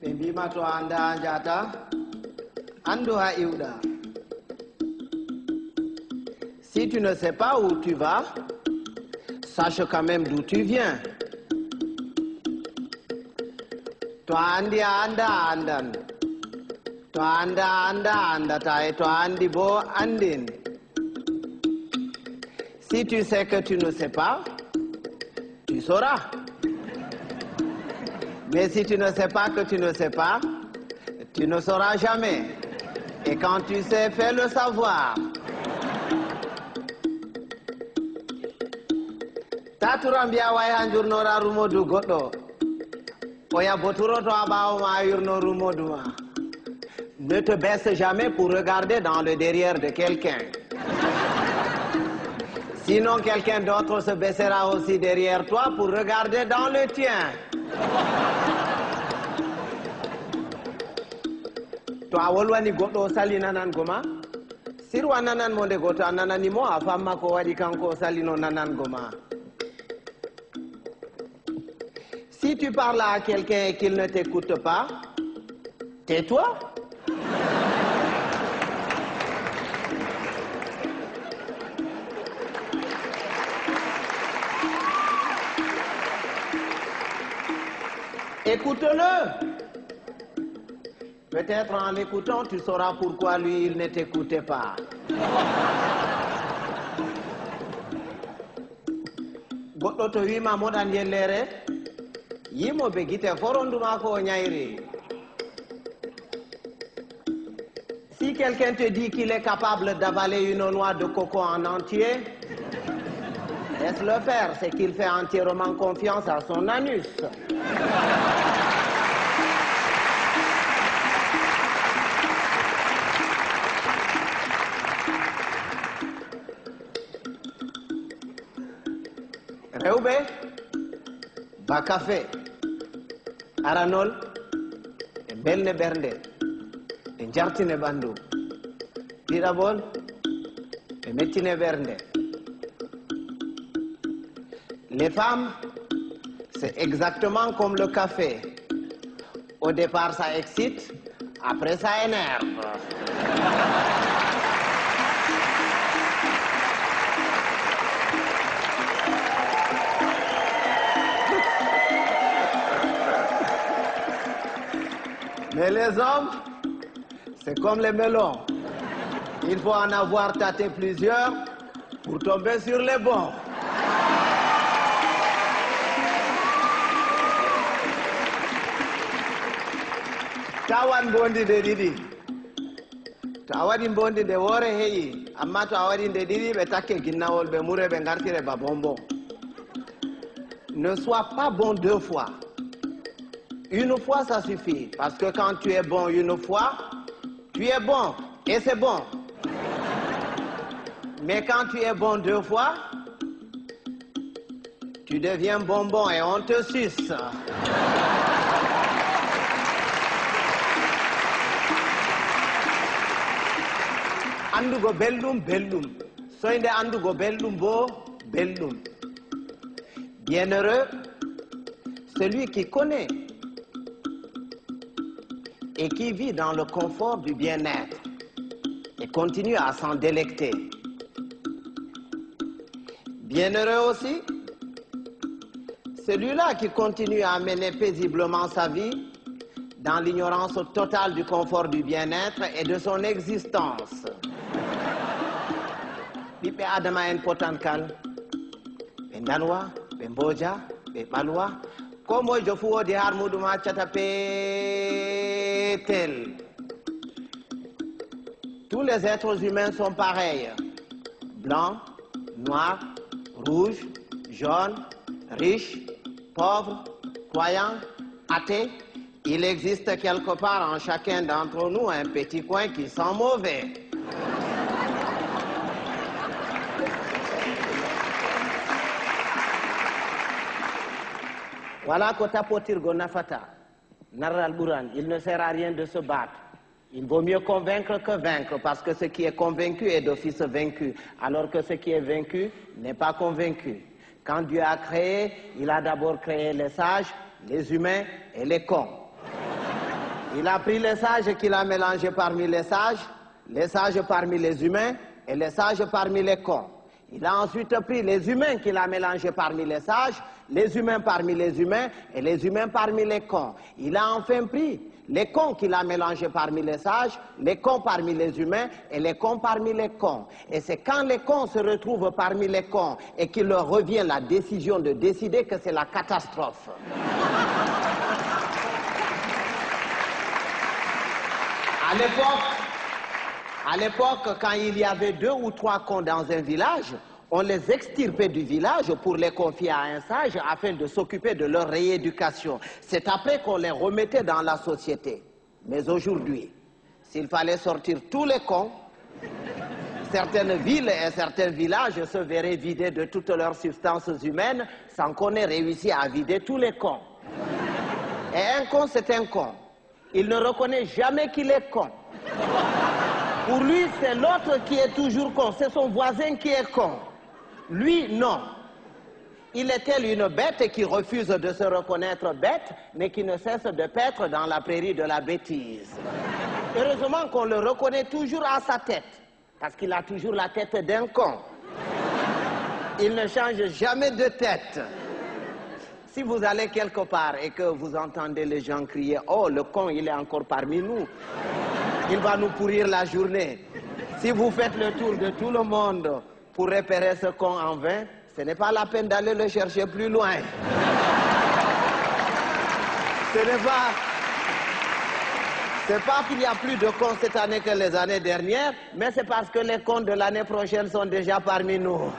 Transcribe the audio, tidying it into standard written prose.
Mbima to anda anjata, ando ha iuda. Si tu ne sais pas où tu vas, sache quand même d'où tu viens. To andi anda andan. To anda anda andata et to andi bo andin. Si tu sais que tu ne sais pas, tu sauras. Mais si tu ne sais pas que tu ne sais pas, tu ne sauras jamais. Et quand tu sais, fais le savoir. Taturambia way hanjurnora rumodu godo. Oya boturo to abawo ma yurno rumodu ma. Ne te baisse jamais pour regarder dans le derrière de quelqu'un. Sinon, quelqu'un d'autre se baissera aussi derrière toi pour regarder dans le tien. To a wolwani goɗɗo sali nanan goma sirwa nanan mo nde goto a nanani mo a famma ko waɗi kanko salino nanan goma. Si tu parles à quelqu'un et qu'il ne t'écoute pas, tais-toi. Écoute-le. Peut-être en l'écoutant, tu sauras pourquoi lui, il ne t'écoutait pas. Goɗɗo to wima moɗan yellere, yimoɓe guite foronduma ko ñayri. Si quelqu'un te dit qu'il est capable d'avaler une noix de coco en entier, laisse-le faire, c'est qu'il fait entièrement confiance à son anus. Rewɓe ba café aranol e belne ɓernde e jartine ɓandu ɗiɗaɓol e mettine ɓernde. Les femmes, c'est exactement comme le café. Au départ, ça excite, après ça énerve. Mais les hommes, c'est comme les melons. Il faut en avoir tâté plusieurs pour tomber sur les bons. Tawan bondi de didi. To a waɗi bondi de woore heƴi, amma to a waɗi de didi ɓe takke ginnawol ɓe mure ɓe gartire ba bonbon. Ne sois pas bon deux fois. Une fois, ça suffit. Parce que quand tu es bon une fois, tu es bon. Et c'est bon. Mais quand tu es bon deux fois, tu deviens bonbon et on te suce. Andugo belɗum, belɗum. Soyde andugo belɗum bo, belɗum. Bienheureux, celui qui connaît et qui vit dans le confort du bien-être et continue à s'en délecter. Bienheureux aussi, celui-là qui continue à mener paisiblement sa vie dans l'ignorance totale du confort du bien-être et de son existence. Ɓiɓɓe adama en potankal, ɓe danwa, ɓe mboja, ɓe ɓalwa, ko moyjo fu woodi har muɗum accata peetel. Tous les êtres humains sont pareils. Blancs, noirs, rouges, jaunes, riches, pauvres, croyants, athées. Il existe quelque part en chacun d'entre nous un petit coin qui sent mauvais. Voilà ko tapotirgo nafata. Narral ɓuran, il ne sert à rien de se battre. Il vaut mieux convaincre que vaincre, parce que ce qui est convaincu est d'office vaincu, alors que ce qui est vaincu n'est pas convaincu. Quand Dieu a créé, il a d'abord créé les sages, les humains et les cons. Il a pris les sages qu'il a mélangés parmi les sages parmi les humains et les sages parmi les cons. Il a ensuite pris les humains qu'il a mélangés parmi les humains parmi les humains et les humains parmi les cons. Il a enfin pris les cons qu'il a mélangés parmi les sages, les cons parmi les humains et les cons parmi les cons. Et c'est quand les cons se retrouvent parmi les cons et qu'il leur revient la décision de décider que c'est la catastrophe. À l'époque, quand il y avait 2 ou 3 cons dans un village, on les extirpait du village pour les confier à un sage afin de s'occuper de leur rééducation. C'est après qu'on les remettait dans la société. Mais aujourd'hui, s'il fallait sortir tous les cons, certaines villes et certains villages se verraient vidés de toutes leurs substances humaines sans qu'on ait réussi à vider tous les cons. Et un con, c'est un con. Il ne reconnaît jamais qu'il est con. Pour lui, c'est l'autre qui est toujours con. C'est son voisin qui est con. Lui, non. Il est tel une bête qui refuse de se reconnaître bête, mais qui ne cesse de paître dans la prairie de la bêtise. Heureusement qu'on le reconnaît toujours à sa tête, parce qu'il a toujours la tête d'un con. Il ne change jamais de tête. Si vous allez quelque part et que vous entendez les gens crier « Oh, le con, il est encore parmi nous. Il va nous pourrir la journée. » Si vous faites le tour de tout le monde pour repérer ce con en vain, ce n'est pas la peine d'aller le chercher plus loin. C'est pas qu'il n'y a plus de cons cette année que les années dernières, mais c'est parce que les cons de l'année prochaine sont déjà parmi nous.